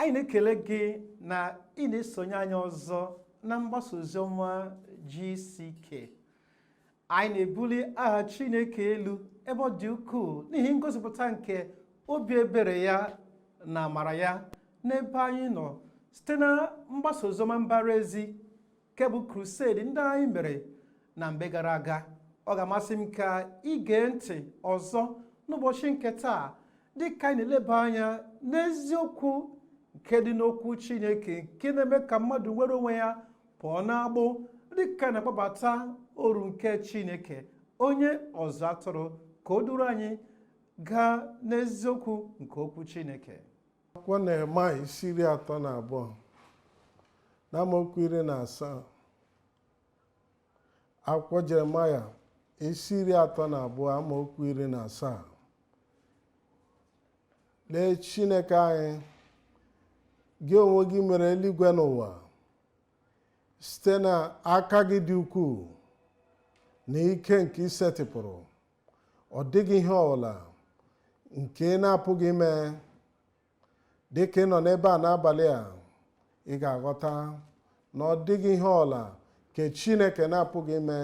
anyị na-ekele gị na ị na-esonye anyị ọzọ na mgbasa oziọma Gck. Anyị na-ebuli aha Chineke elu ebe ọ dị ukwuu n'ihi ngosipụta nke obi ebere ya na amara ya n'ebe anyị nọ site na mgbasa oziọma mbara ezi nke bụ crusade ndị anyị mere na mgbe gara aga. Ọ ga-amasị m ka ị gee ntị ọzọ n'ụbọchị nke taa dịka anyị na-eleba anya n'eziokwu nke dị n'okwu Chineke nke na-eme ka mmadụ nwere onwe ya pụọ n'agbụ dịka na-akpọbata oru nke Chineke onye ọzọ atụrụ ka o duru anyị gaa n'eziokwu nke okwu Chineke. Akwụkwọ Nehemaịa isi 32 na amaokwu 17. Akwụkwọ Jeremaịa isi 32 amaokwu 17. Lee Chineke anyị, gị onwe gị mere eluigwe n'ụwa site n'aka gị dị ukwuu na ike nke isetịpụrụ. Ọ dịghị ihe ọbụla nke na-apụghị ime. Dịka ị nọ n'ebe a n'abalị a, ị ga-aghọta na ọ dịghị ihe ọbụla nke Chineke na-apụghị ime.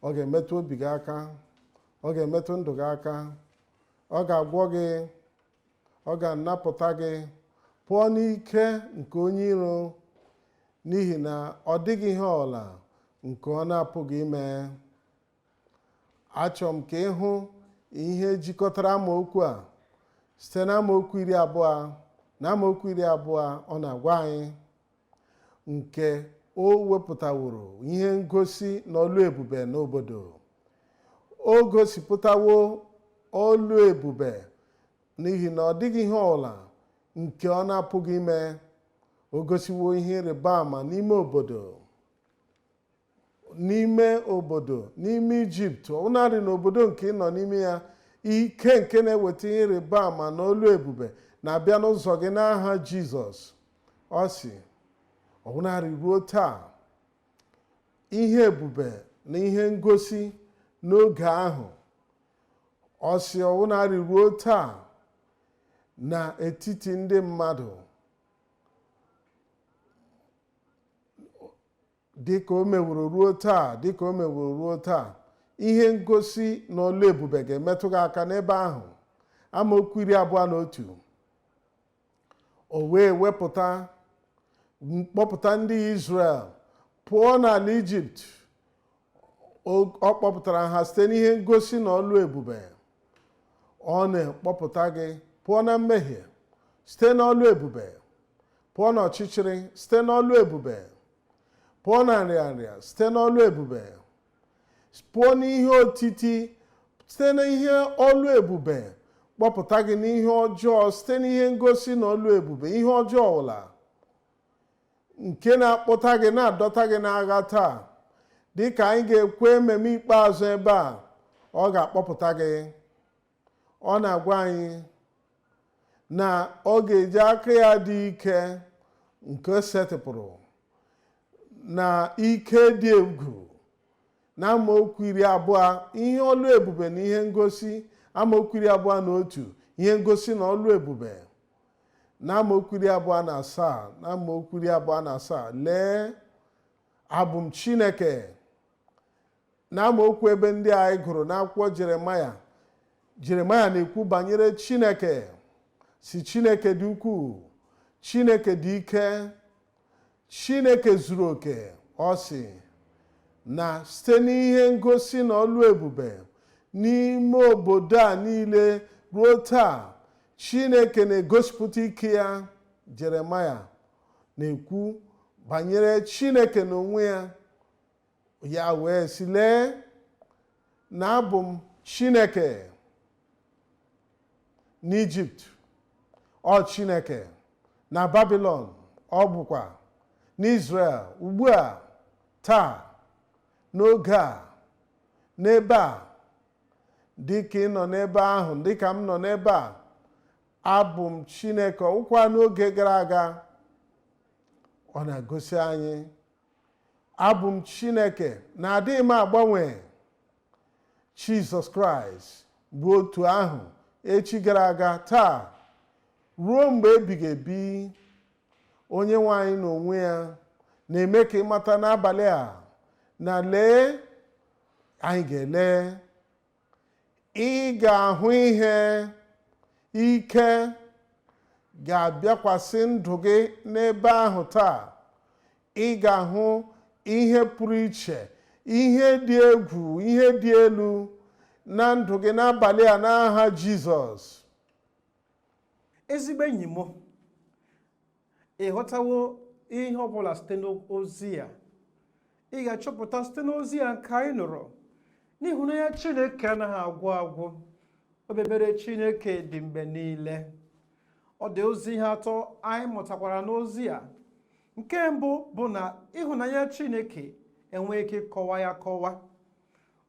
Ọ ga-emetụ obi gị aka, ọ ga-emetụ ndụ gị aka, ọ ga-agwọ gị, ọ ga-anapụta gị pụọ n'ike nke onye iro, n'ihi na ọ dịghị ihe ọbụla nke ọ na-apụghị ime. Achọrọ m ka ịhụ ihe jikọtara amaokwu a site na amaokwu 20 na amaokwu 20 ọ na-agwa anyị nke o wepụtaworo ihe ngosi n'ọlụ ebube n'obodo. O gosipụtawo ọlụ ebube n'ihi na ọ dịghị ihe ọbụla nke ọ na-apụghị ime. O gosiwo ihe ịrịba ama n'ime obodo, n'ime Ijipt, ọbụnadị n'obodo nke ị nọ n'ime ya. Ike nke na-eweta ihe ịrịba ama na ọlụ ebube na-abịa n'ụzọ gị n'aha Jizọs. Ọ sị ọbụnadị ruo taa, ihe ebube na ihe ngosi n'oge ahụ. Ọ sị ọbụnadị ruo taa n'etiti ndị mmadụ, dịka o meworo ruo taa, ihe ngosi na ọlụ ebube ga-emetụ gị aka n'ebe ahụ. Amaokwu 21. O wee kpọpụta ndị Izrel pụọ n'ala Ijipt. Ọ kpọpụtara ha site n'ihe ngosi na ọlụ ebube. Ọ na-akpọpụta gị pụọ na mmehie site n'ọlụ ebube, pụọ n'ọchịchịrị site n'ọlụ ebube, pụọ na nrịanrịa site n'ọlụ ebube, pụọ n'ihe otiti site n'ihe ọlụ ebube, kpọpụta gị n'ihe ọjọọ site n'ihe ngosi na ọlụ ebube. Ihe ọjọọ ọbụla nke na-akpọta gị na-adọta gị n'agha taa, dịka anyị ga-ekwe ememe ikpeazụ ebe a, ọ ga-akpọpụta gị. Ọ na-agwa anyị na ọ ga-eji aka ya dị ike nke setịpụrụ na ike dị egwu. Na amaokwu 20 ihe ọlụ ebube na ihe ngosi. Amaokwu 21 ihe ngosi na ọlụ ebube. Na amaokwu 27 na amaokwu 27 lee abụ m Chineke. Na amaokwu ebe ndị a anyị gụrụ n'akwụkwọ Jeremaịa na-ekwu banyere Chineke, si Chineke dị ukwuu, Chineke dị ike, Chineke zuru oke. Ọ sị na site n'ihe ngosi na ọlụ ebube n'ime obodo a niile ruo taa, Chineke na-egosipụta ike ya. Jeremaịa na-ekwu banyere Chineke n'onwe ya. Ya wee sị lee na abụ m Chineke n'Ijipt, ọ Chineke na Babilọn, ọ bụkwa n'Izrel ugbu a, taa, n'oge a, n'ebe a. Dịka ị nọ n'ebe ahụ, dịka m nọ n'ebe a, abụ m Chineke. Ọkwa n'oge gara aga ọ na-egosi anyị abụ m Chineke na adịghị m agbanwe. Jizọs Kraịst bụ otu ahụ echi gara aga, taa, ruo mgbe ebighị ebi. Onye nwe anyị n'onwe ya na-eme ka ịmata n'abalị a na lee anyị ga-ele, ị ga-ahụ ihe ike ga-abịakwasị ndụ gị n'ebe ahụ taa. Ị ga-ahụ ihe pụrụ iche, ihe dị egwu, ihe dị elu na ndụ gị n'abalị a n'aha Jizọs. Ezigbo enyi m, ị ghọtawo ihe ọbụla site n'ozi a? Ị ga-achọpụta site n'ozi a nke anyị nụrụ n'ihunanya Chineke anaghị agwụ agwụ. Obebere Chineke dị mgbe niile. Ọ dị ozi ihe atọ anyị mụtakwara n'ozi a. Nke mbụ bụ na ịhụnanya Chineke enweghị ike ịkọwa ya akọwa.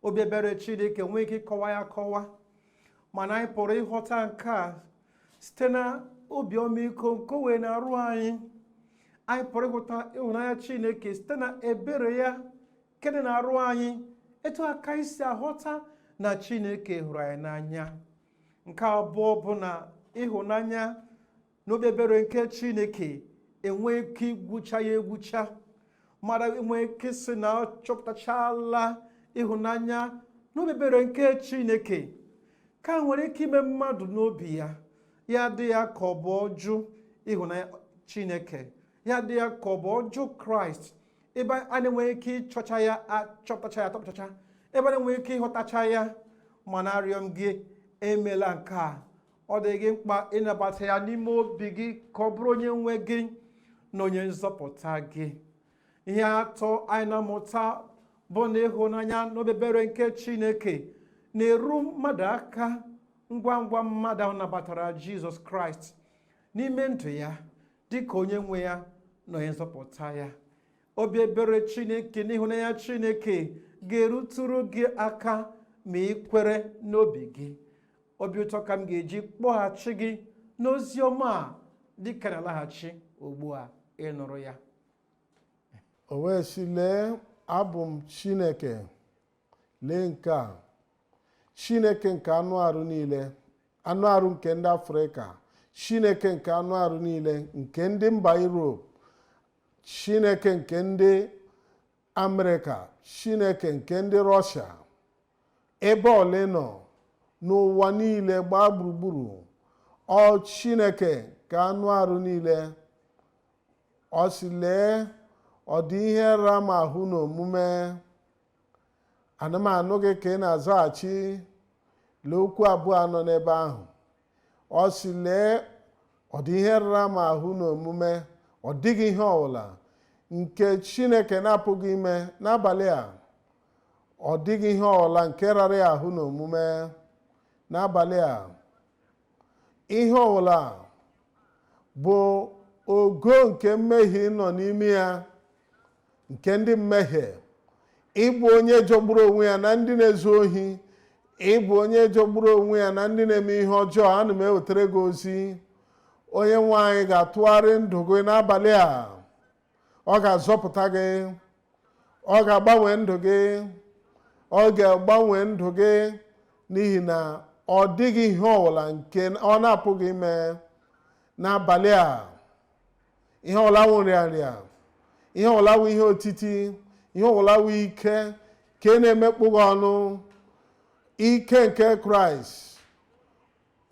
Obebere Chineke enweghị ike ịkọwa ya akọwa, mana anyị pụrụ ịghọta nke a site na obi ọmịiko nke o wee na-arụ anyị. Anyị pụrụ ịghọta ịhụnanya Chineke site na ebere ya nke dị na-arụ anyị, etu aka isi aghọta na Chineke hụrụ anyị n'anya. Nke abụọ bụ na ịhụnanya na obebere nke Chineke enweghị ike igwucha ya egwucha. Mmadụ enweghị ike sị na ọ chọpụtachala ịhụnanya na obebere nke Chineke ka nwere ike ime mmadụ n'obi ya, ya dị ya ka ọ bụ ọjụ ịhụnanya Chineke, ya dị ya ka ọ bụ ọjụ Kraịst, ebe a na-enweghị ike ịchọcha ya achọpụtacha ya atọpụtacha, ebe a na-enweghị ike ịghọtacha ya. Mana arịọ m gị, emela nke a. Ọ dị gị mkpa ịnabata ya n'ime obi gị ka ọ bụrụ onye nwe gị na onye nzọpụta gị. Ihe atọ anyị na-amụta bụ na ịhụnanya na obebere nke Chineke na-eru mmadụ aka ngwa ngwa mmadụ ahụ nabatara Jizọs Kraịst n'ime ndụ ya dị ka onye nwe ya na onye nzọpụta ya. Obi ebere Chineke na ịhụnanya Chineke ga-erutụrụ gị aka ma ị kwere n'obi gị. Obi ụtọ ka m ga-eji kpọghachi gị n'ozi ọma a dị ka na-alaghachi ugbu a ịnụrụ ya. O wee sị, lee, abụ m Chineke, lee nke a, Chineke nke anụ arụ niile, anụ arụ nke ndị Afrịka, Chineke nke anụ arụ niile nke ndị mba Europe, Chineke nke ndị Amerịka, Chineke nke ndị Rọshia, ebe ole nọ n'ụwa niile gbaa gburugburu. Ọ Chineke ka anụ arụ niile. Ọ sị, lee, ọ dị ihe ra m ahụ n'omume. Ana m anụ gị ka ị na-azaghachi, lee okwu abụọ nọ n'ebe ahụ. Ọ sị, lee, ọ dị ihe rara m ahụ n'omume. Ọ dịghị ihe ọbụla nke Chineke na-apụghị ime n'abalị a. Ọ dịghị ihe ọbụla nke rara ya ahụ n'omume n'abalị a. Ihe ọbụla bụ ogo nke mmehie nọ n'ime ya, nke ndị mmehie. Ịbụ onye jọgburu onwe ya na ndị na-ezu ohi, ịbụ onye jọgburu onwe ya na ndị na-eme ihe ọjọọ. Ana m ewetara gị ozi. Onye nwe anyị ga-atụgharị ndụ gị n'abalị a. Ọ ga-azọpụta gị, ọ ga-agbanwe ndụ gị, ọ ga-agbanwe ndụ gị, n'ihi na ọ dịghị ihe ọbụla nke ọ na-apụghị ime n'abalị a. Ihe ọbụla wụ nrịanrịa, ihe ọbụla wụ ihe otiti, ihe ọbụla wụ ike ka na-emekpụ gị ọnụ, ike nke Kraịst,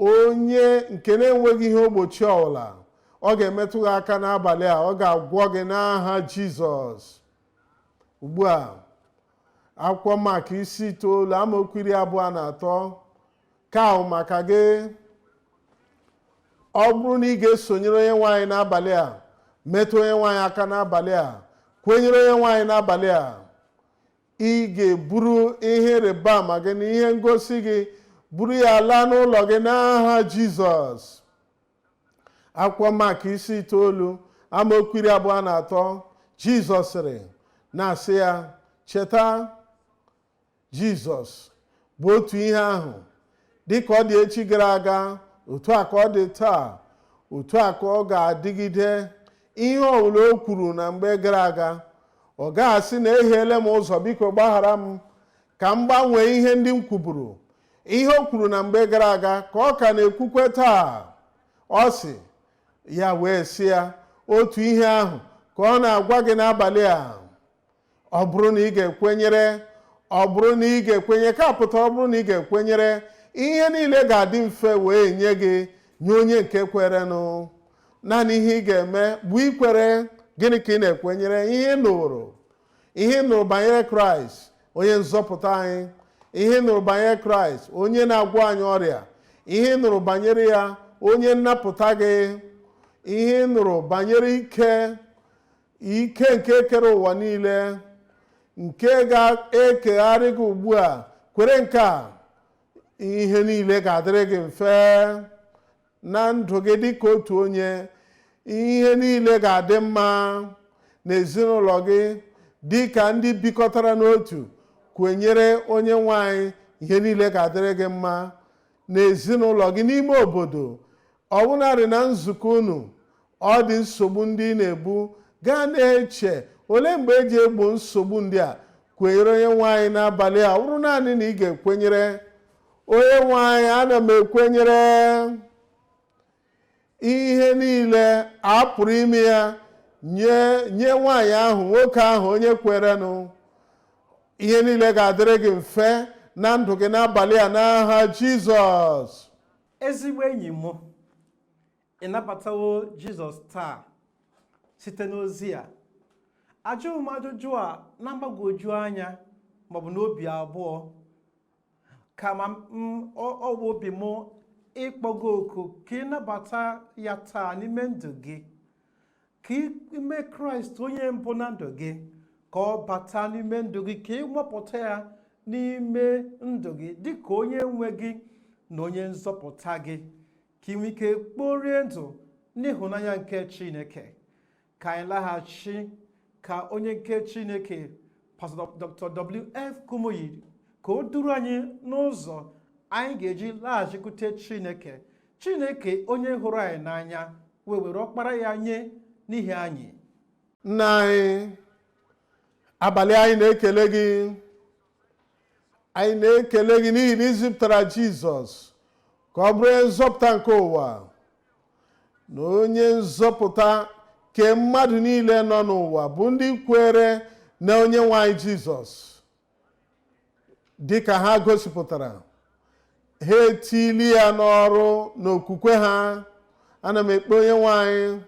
onye nke na-enweghị ihe ogbochi ọbụla, ọ ga-emetụ gị aka n'abalị a. Ọ ga-agwọ gị n'aha Jizọs. Ugbu a, akwụkwọ Mak isi 9 amaokwu 23 ka ahụ maka gị. Ọ bụrụ na ị ga-esonyere onye nwe anyị n'abalị a, metụ onye nwe anyị aka n'abalị a, kwenyere onye nwe anyị n'abalị a, ị ga-eburu ihe ịrịba ama gị na ihe ngosi gị, buru ya laa n'ụlọ gị n'aha Jizọs. Akwụkwọ Mak isi 9 amaokwu 23 Jizọs sịrị, na-asị ya, cheta, Jizọs bụ otu ihe ahụ. Dịka ọ dị echi gara aga, otu a ka ọ dị taa, otu a ka ọ ga-adịgide. Ihe ọbụla o kwuru na mgbe gara aga, ọ ga-asị na ehiele m ụzọ, biko gbaghara m ka m gbanwee ihe ndị m kwuburu. Ihe o kwuru na mgbe gara aga ka ọ ka na-ekwukwe taa. Ọ sị, ya wee sị ya otu ihe ahụ ka ọ na-agwa gị n'abalị a. Ọ bụrụ na ị ga-ekwenyere, ọ bụrụ na ị ga-ekwenye, ka pụtara ọ bụrụ na ị ga-ekwenyere, ihe niile ga-adị mfe wee nye gị, nye onye nke kwerenụ. Naanị ihe ị ga-eme bụ ikwere. Gịnị ka ị na-ekwenyere? Ihe ị nụrụ, ihe ị nụrụ banyere Kraịst onye nzọpụta anyị, ihe ị nụrụ banyere Kraịst onye na-agwọ anyị ọrịa, ihe ị nụrụ banyere ya onye nnapụta gị, ihe ị nụrụ banyere ike nke kere ụwa niile, nke ga-ekegharị gị ugbu a. Kwere nke a, ihe niile ga-adịrị gị mfe na ndụ gị dịka otu onye. Ihe niile ga-adị mma n'ezinụlọ gị dịka ndị bikọtara n'otu. Kwenyere onye nwe anyị, ihe niile ga-adịrị gị mma n'ezinụlọ gị, n'ime obodo. Ọ bụnarị na nzukọ unu ọ dị nsogbu ndị na-ebu, gaa na-eche olee mgbe eji egbo nsogbu ndị a. Kwenyere onye nwe anyị n'abalị a. Ọ bụrụ naanị na ị ga-ekwenyere onye nwe anyị, ana m ekwenyere ihe niile a pụrụ ime ya nye nwaanyị ahụ, nwoke ahụ onye kwerenụ. Ihe niile ga-adịrị gị mfe na ndụ gị n'abalị a n'aha Jizọs. Ezigbo enyi m, ị nabatawo Jizọs taa site n'ozi a? Ajụghị m ajụjụ a na mgbagwoju anya maọbụ n'obi abụọ, kama ọ bụ obi m ịkpọgo oku ka ị nabata ya taa n'ime ndụ gị, ka ime Kraịst onye mbụ na ndụ gị, ka ọ bata n'ime ndụ gị, ka ị nwapụta ya n'ime ndụ gị dịka onye nwe gị na onye nzọpụta gị, ka ị nwee ike kporie ndụ n'ịhụnanya nke Chineke. Ka anyị laghachi ka onye nke Chineke, Pastor Dr. W.F Kumuyi, ka o duru anyị n'ụzọ anyị ga-eji laghachikwute Chineke. Chineke onye hụrụ anyị n'anya wee were ọkpara ya nye n'ihi anyị. Nna anyị, abalị anyị na-ekele gị. Anyị na-ekele gị n'ihi na ị zipụtara Jizọs ka ọ bụrụ nzọpụta nke ụwa, na onye nzọpụta ke mmadụ niile nọ n'ụwa bụ ndị kwere na onye nwe anyị Jizọs. Dịka ha gosipụtara, ha etili ya n'ọrụ n'okwukwe ha. Ana m ekpe onye nwe anyị,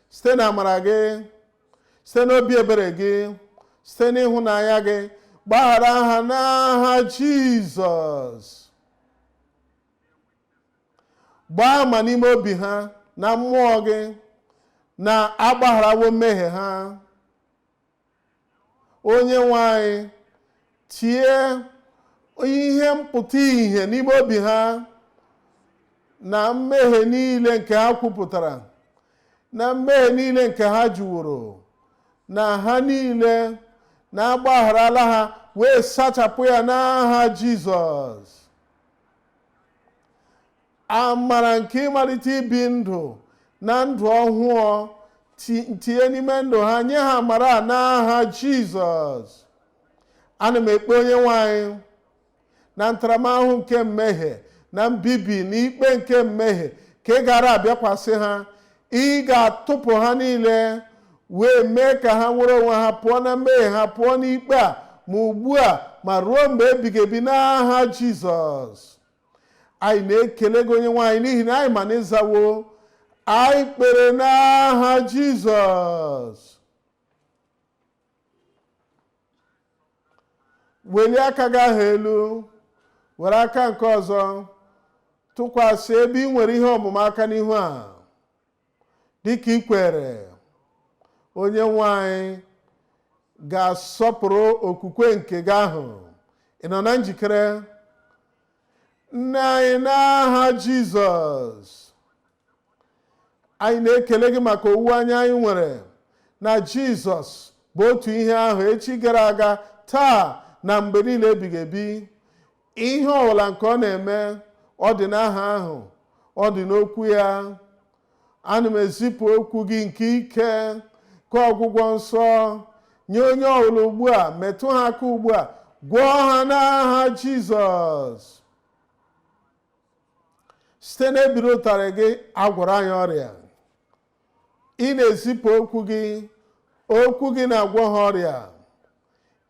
site na amara gị, site n'obi ebere gị, site n'ịhụnanya gị, gbaghara ha n'aha Jizọs. Gbaa ama n'ime obi ha na mmụọ gị na agbagharawo mmehie ha. Onye nwe anyị, tie ihe mpụta ihe n'ime obi ha na mmehie niile nke ha kwupụtara, na mmehie niile nke ha jụworo, na ha niile na-agbagharala ha, wee sachapụ ya n'aha Jizọs. Amara nke ịmalite ibi ndụ na ndụ ọhụụ tinye n'ime ndụ ha, nye ha amara a n'aha Jizọs. Ana m ekpe onye nwe anyị na ntaramahụhụ nke mmehie na mbibi na ikpe nke mmehie ka ị gara abịakwasị ha. Ị ga-atụpụ ha niile, wee mee ka ha nwere onwe ha pụọ na mmehie ha, pụọ n'ikpe a, ma ugbu a ma ruo mgbe ebighị ebi n'aha Jizọs. Anyị na-ekele gị onye nwe anyị n'ihi na anyị ma na ịzawo. Anyị kpere n'aha Jizọs. Welie aka gị ahụ elu, were aka nke ọzọ tụkwasị ebe ị nwere ihe ọmụma aka n'ihu a. Dịka ị kwere, onye nwe anyị ga-asọpụrụ okwukwe nke gị ahụ. Ị nọ na njikere? Nne anyị, n'aha Jizọs, anyị na-ekele gị maka owuwe anya anyị nwere na Jizọs bụ otu ihe ahụ echi gara aga, taa na mgbe niile ebighị ebi. Ihe ọbụla nke ọ na-eme, ọ dị n'aha ahụ, ọ dị n'okwu ya. Ana m ezipụ okwu gị nke ike, ka ọgwụgwọ nsọ nye onye ọbụla ugbu a. Metụ ha aka ugbu a, gwọọ ha n'aha Jizọs. Site n'ebiri ụtarị gị agwọrọ anyị ọrịa. ị na-ezipụ okwu gị na-agwọ ha ọrịa,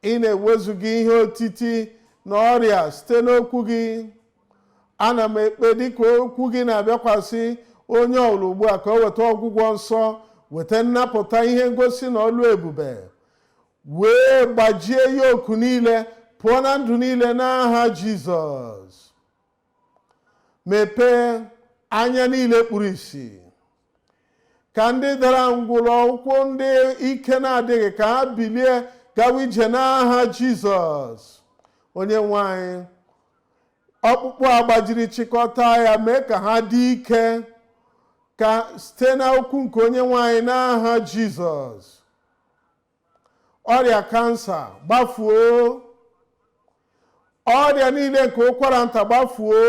ị na-ewezuga ihe otiti na ọrịa site n'okwu gị. Ana m ekpe dịka okwu gị na-abịakwasị onye ọbụla ugbu a ka o weta ọgwụgwọ nsọ, weta nnapụta, ihe ngosi na ọlụ ebube, wee gbajie yoku niile pụọ na ndụ niile n'aha Jizọs. Mepee anya niile kpuru ìsì, ka ndị dara ngwụrọ ụkwụ ndị ike na-adịghị ka ha bilie gawa ije n'aha Jizọs. Onye nwe anyị, ọkpụkpụ a gbajiri chịkọta ya, mee ka ha dị ike ka site n'okwu nke onye nwe anyị n'aha Jizọs. Ọrịa kansa gbafuo, ọrịa niile nke ụkwara nta gbafuo,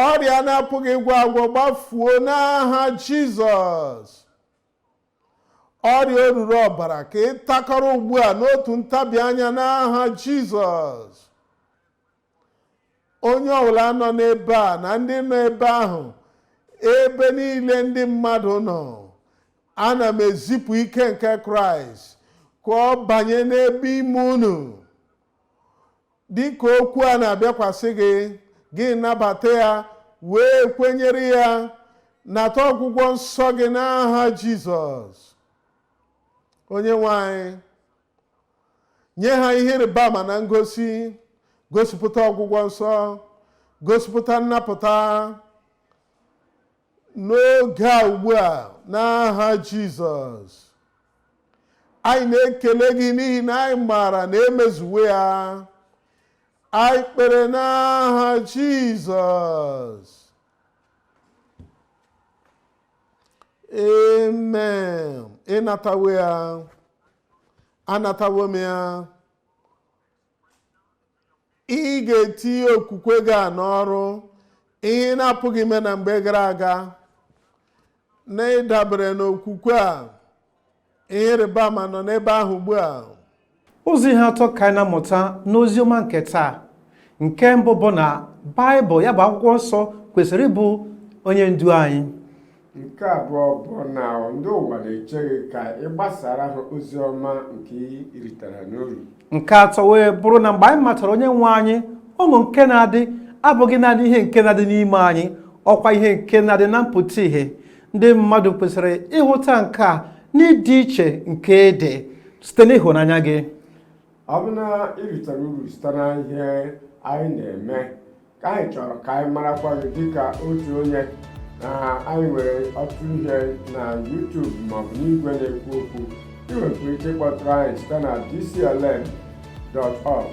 ọrịa na-apụghị ịgwọ agwọ gbafuo n'aha Jizọs. Ọrịa oruru ọbara ka ị takọrọ ugbu a n'otu ntabi anya n'aha Jizọs. Onye ọbụla nọ n'ebe a na ndị nọ ebe ahụ, ebe niile ndị mmadụ nọ, ana m ezipụ ike nke Kraịst ka ọ banye n'ebe ime unu. Dịka okwu a na-abịakwasị gị, gị nabata ya, wee kwenyere ya, nata ọgwụgwọ nsọ gị n'aha Jizọs. Onye nwe anyị, nye ha ihe ịrịba ama na ngosi, gosipụta ọgwụgwọ nsọ, gosipụta nnapụta n'oge a ugbu a n'aha Jizọs. Anyị na-ekele gị n'ihi na anyị maara na emezuwe ya. Anyị kpere n'aha Jizọs. Amen. Ịnatawo ya, anatawo m ya. Ị ga-etinye okwukwe gị a n'ọrụ, ihe na-apụghị ime na mgbe gara aga, na ịdabere n'okwukwe a, ihe ịrịba ama nọ n'ebe ahụ ugbu a. Ụzọ ihe atọ ka anyị na-amụta n'ozi ọma nke taa. Nke mbụ bụ na Baịbụl, ya bụ akwụkwọ nsọ, kwesịrị ịbụ onye ndu anyị. Nke abụọ bụ na ndị ụwa na-eche gị ka ị gbasara ha ozi ọma nke ị ritere n'uru. Nke atọ wee bụrụ na mgbe anyị matara onye nwe anyị, ụmụ nke na-adị abụghị naanị ihe nke na-adị n'ime anyị, ọkwa ihe nke na-adị na mpụta ihe. Ndị mmadụ kwesịrị ịhụta nke a n'ịdị iche nke dị site n'ịhụnanya gị. Ọ bụ na ị ritere uru site na ihe anyị na-eme, ka anyị chọrọ ka anyị marakwa gị dịka otu onye. Anyị nwere ọtụtụ ihe na YouTube maọbụ n'igwe na-ekwu okwu. Ị nwekwara ike ịkpọtụrụ anyị site na dclm.org.